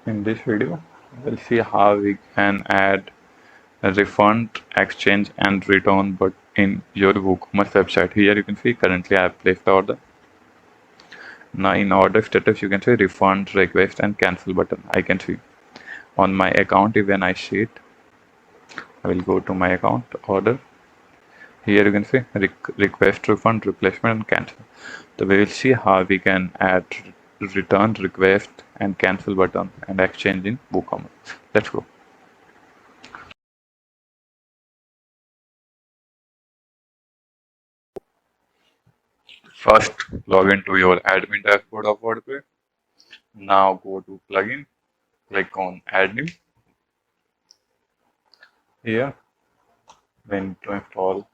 In this video, we'll see how we can add a refund, exchange, and return but in your WooCommerce website. Here you can see currently I have placed the order. Now in order status, you can see refund, request, and cancel button. I can see on my account. When I see it, I will go to my account order. Here you can see request, refund, replacement, and cancel. So we will see how we can add return, request, and cancel button and exchange in WooCommerce. Let's go. First, log into your admin dashboard of WordPress. Now go to plugin, click on add new. Here, we need to install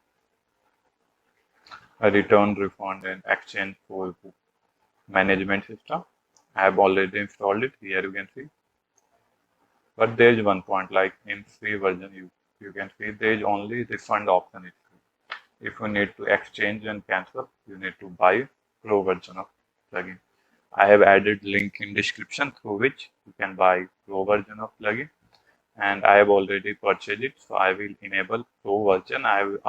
a return, refund, and exchange for management system. I have already installed it. Here you can see. But there is one point, like in free version, you can see there is only refund option. If you need to exchange and cancel, you need to buy pro version of plugin. I have added link in description through which you can buy pro version of plugin, and I have already purchased it, so I will enable pro version. I will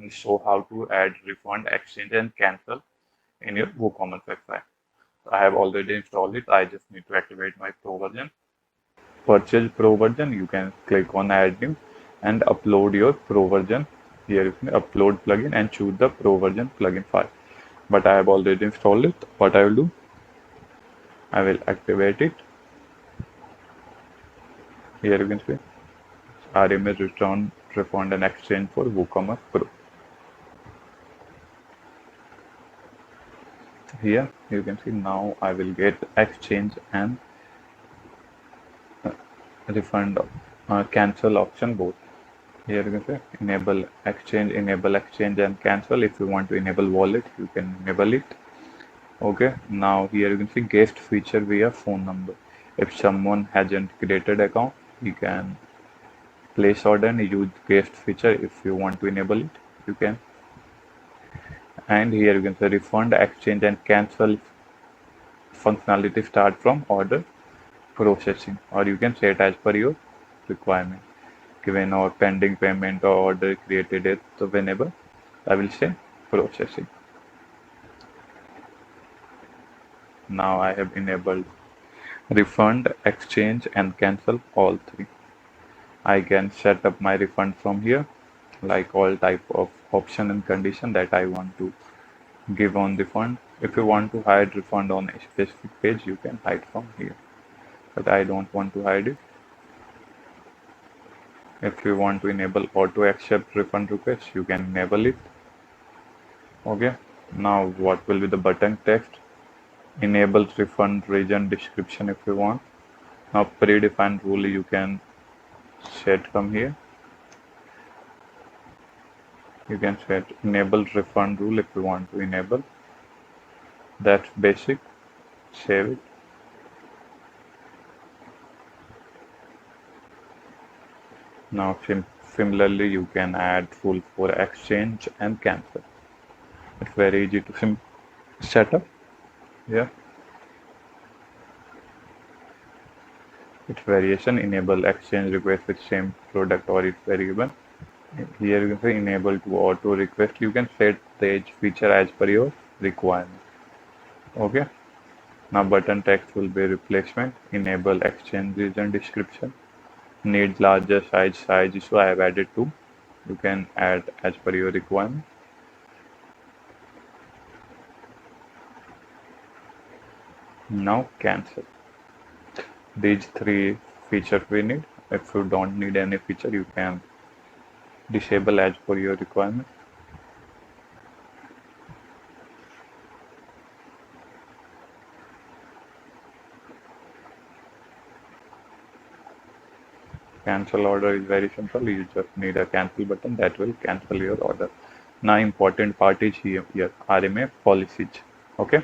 show how to add refund, exchange, and cancel in your WooCommerce website. So I have already installed it. I just need to activate my pro version. Purchase pro version. You can click on add new and upload your pro version. Here you can upload plugin and choose the pro version plugin file. But I have already installed it. What I will do, I will activate it. Here you can see RMS return, refund, and exchange for WooCommerce Pro. Here you can see now I will get exchange and refund, cancel option both. Here you can say enable exchange and cancel. If you want to enable wallet, you can enable it. Okay, now here you can see guest feature via phone number. If someone hasn't created account, you can place order and use guest feature. If you want to enable it, you can. And here you can say refund, exchange, and cancel functionality start from order processing, or you can set as per your requirement. Given or pending payment or order created it, so whenever I will say processing. Now I have enabled refund, exchange, and cancel all three. I can set up my refund from here, like all type of option and condition that I want to give on the fund. If you want to hide refund on a specific page, you can hide from here. But I don't want to hide it. If you want to enable auto accept refund request, you can enable it. Okay. Now what will be the button text? Enable refund region description if you want. Now predefined rule you can set from here. You can set enable refund rule if you want to enable. That's basic. Save it. Now similarly you can add rule for exchange and cancel. It's very easy to set up. Yeah. Its variation enable exchange request with same product or its variable. Here you can say enable to auto request. You can set the edge feature as per your requirement. Okay. Now button text will be replacement. Enable exchange region description. Need larger size so I have added two. You can add as per your requirement. Now cancel. These three features we need. If you don't need any feature, you can disable as per your requirement. Cancel order is very simple. You just need a cancel button that will cancel your order. Now important part is here RMA policies. Okay.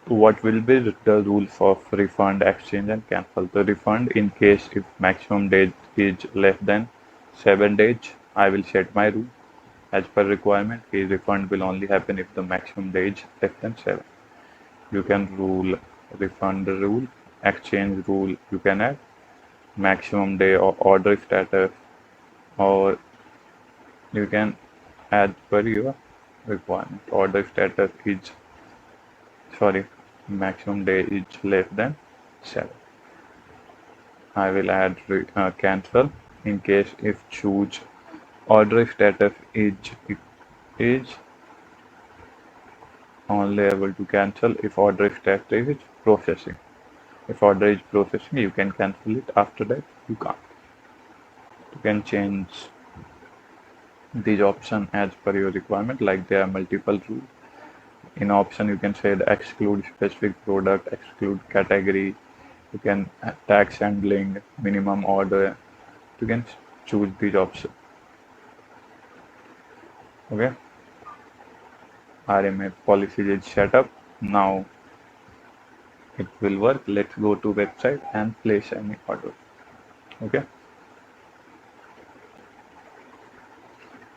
What will be the rules of refund, exchange, and cancel? The refund, in case if maximum days is less than 7 days, I will set my rule as per requirement. The refund will only happen if the maximum days less than 7. You can rule refund rule, exchange rule you can add, maximum day or order status, or you can add per your requirement. Order status is, sorry, maximum day is less than 7. I will add cancel in case if choose order status is only able to cancel if order status is processing. If order is processing, you can cancel it. After that, you can't. You can change these option as per your requirement, like there are multiple rules. In option, you can say the exclude specific product, exclude category. You can tax handling, minimum order. You can choose these options. Okay. RMA policy is set up. Now it will work. Let's go to website and place any order. Okay.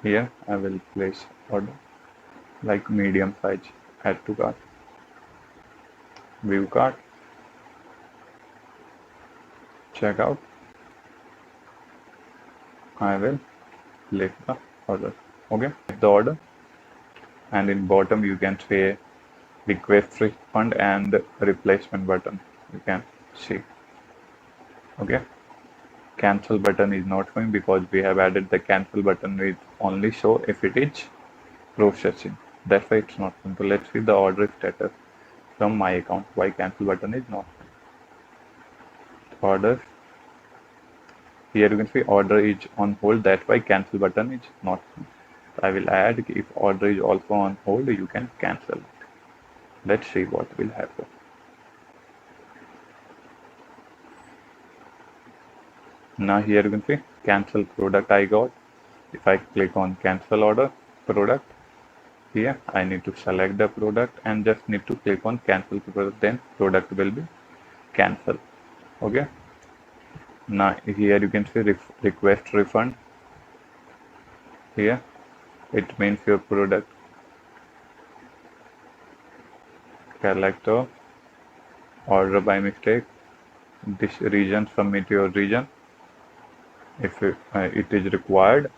Here I will place order like medium size. Add to cart. View cart. Checkout. I will place the order. Okay. The order, and in bottom you can say request refund and replacement button. You can see. Okay. Cancel button is not showing because we have added the cancel button with only show if it is processing. That's why it's not showing. So let's see the order status from my account. Why cancel button is not orders. Here you can see order is on hold. That's why cancel button is not showing. I will add if order is also on hold, you can cancel it. Let's see what will happen. Now here you can see cancel product I got. If I click on cancel order product, here I need to select the product and just need to click on cancel product, then product will be cancelled. Okay. Now here you can see request refund. Here it means your product. Select order by mistake. This region, submit your region. If it is required,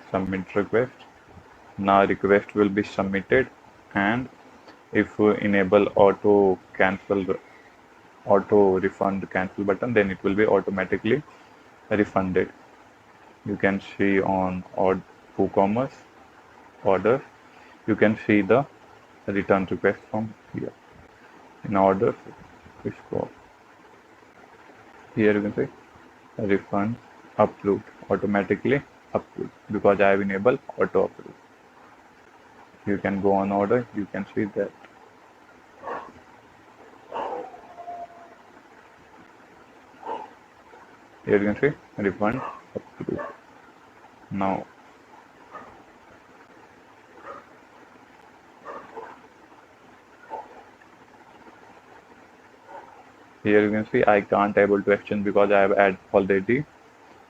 submit request. Now request will be submitted, and if we enable auto refund cancel button, then it will be automatically refunded. You can see on WooCommerce orders, you can see the return request from here. In orders, we scroll. Here you can see refund approved, automatically approved, because I have enabled auto approve. You can go on order, you can see that. Here you can see refund approved. Now here you can see I can't able to exchange because I have already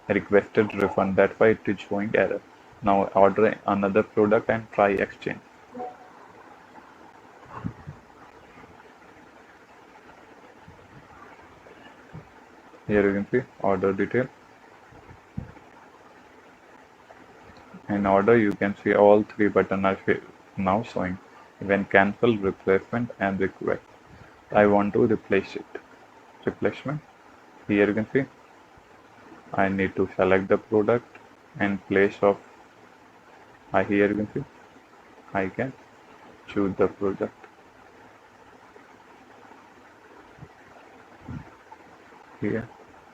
requested refund. That's why it is showing error. Now order another product and try exchange. Here you can see order detail. In order, you can see all three buttons are now showing. Even cancel, replacement, and request. I want to replace it. Replacement. Here you can see I need to select the product and place of. Here you can see I can choose the product. Here,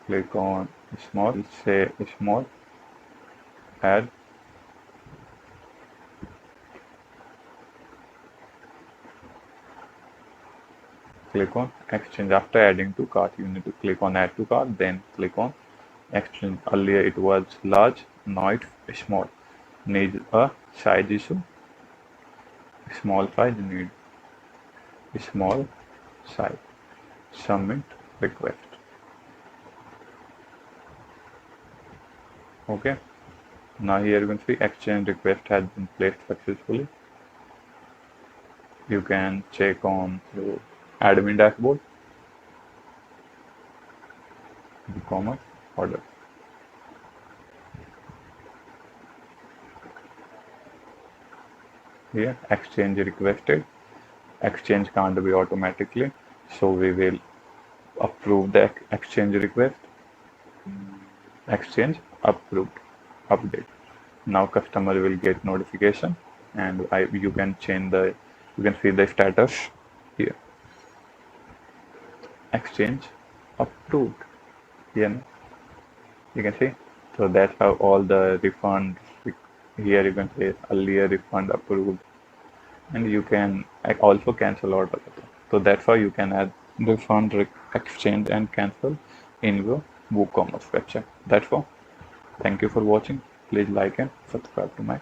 click on small. Say small. Add. Click on exchange. After adding to cart, you need to click on add to cart, then click on exchange. Earlier it was large, now it's small. Need a size issue. Small size, need small size. Submit request. Okay. Now here you can see exchange request has been placed successfully. You can check on your admin dashboard, e-commerce order. Here, exchange requested. Exchange can't be automatically, so we will approve the exchange request. Exchange approved. Update. Now customer will get notification, and you can change the, you can see the status here. Exchange approved. Here you can see. So that's how all the refunds, here you can say earlier refund approved, and you can also cancel order. So that's how you can add refund, exchange, and cancel in your WooCommerce website. That's all. Thank you for watching. Please like and subscribe to my